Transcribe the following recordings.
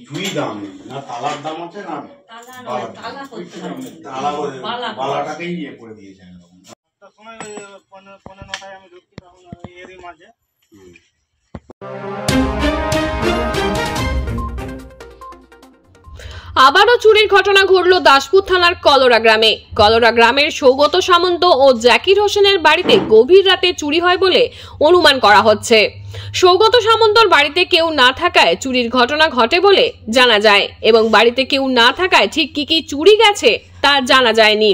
কিছুই দাম নেই, না তালার দাম আছে না বালাটাকেই ইয়ে করে দিয়েছেন। একটা সময় 9:30 আমি ঢুকছি, তখন এরই মাঝে আবারও চুরির ঘটনা ঘটল দাসপুর থানার কলরা গ্রামে। কলরা গ্রামের সৌগত সামন্ত ও জাকির হোসেনের বাড়িতে গভীর রাতে চুরি হয় বলে অনুমান করা হচ্ছে। সৌগত সামন্তর বাড়িতে কেউ না থাকায় চুরির ঘটনা ঘটে বলে জানা যায়, এবং বাড়িতে কেউ না থাকায় ঠিক কি চুরি গেছে তা জানা যায়নি।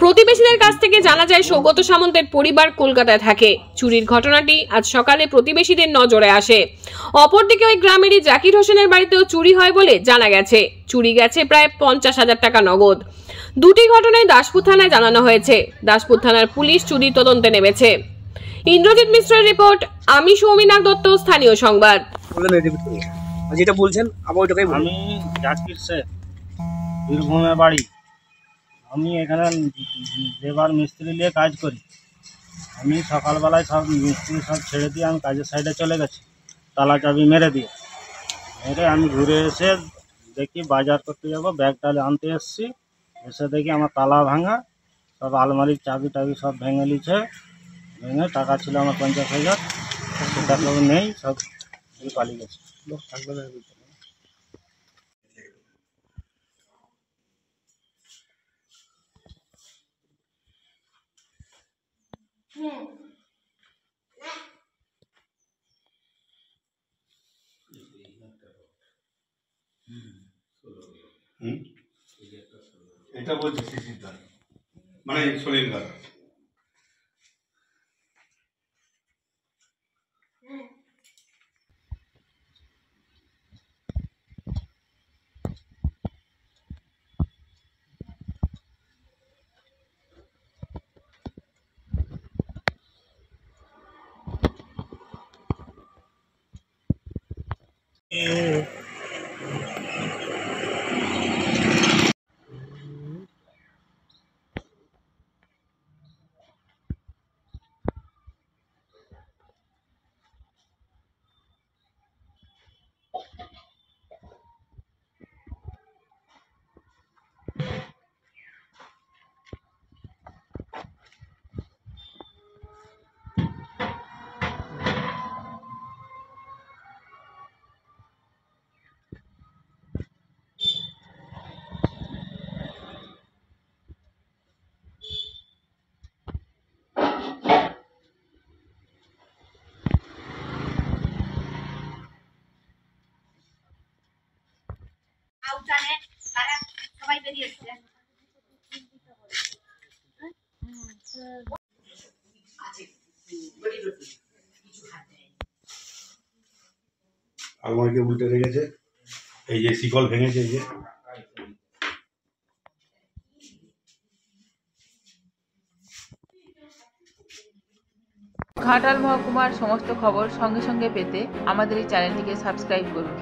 প্রতিবেশীদের কাছ থেকে জানা যায় সৌগত সামন্তের পরিবার কলকাতায় থাকে। চুরির ঘটনাটি আজ সকালে প্রতিবেশীদের নজরে আসে। অপরদিকে ওই গ্রামেরই জাকির হোসেনের বাড়িতেও চুরি হয় বলে জানা গেছে। চুরি গেছে প্রায় 50,000 টাকা নগদ। দুটি ঘটনায় দাসপুর থানায় জানানো হয়েছে। দাসপুর থানার পুলিশ চুরির তদন্তে নেমেছে। ইন্দ্রজিৎ মিশ্রের রিপোর্ট, আমি সৌমিনাথ দত্ত, স্থানীয় সংবাদ। যেটা বলছেন আবার ওইটাই বলুন। আমি জাকির শেখ, বীরভূমের বাড়ি। আমি এখানে লেবার মিস্ত্রি নিয়ে কাজ করি। আমি সকালবেলায় সব মিস্ত্রি সব ছেড়ে দিয়ে আমি কাজের সাইডে চলে গেছি, তালা চাবি মেরে আমি ঘুরে এসে দেখি বাজার করতে যাব, ব্যাগটা আনতে এসেছি। এসে দেখি আমার তালা ভাঙা, সব আলমারির চাবি টাবি সব ভেঙে নিচ্ছে। ভেঙে টাকা ছিল আমার 50,000, সেটা সব নেই, সব পালিয়ে গেছে। লোক থাকবে না। এটা বলছে শিশিরদার, মানে সলিলদার। আলমারিতে উল্টে রেখেছে, এই যে শিকল ভেঙেছে। এই যে ঘাটাল মহকুমার সমস্ত খবর সঙ্গে সঙ্গে পেতে আমাদের এই চ্যানেলটিকে সাবস্ক্রাইব করুন।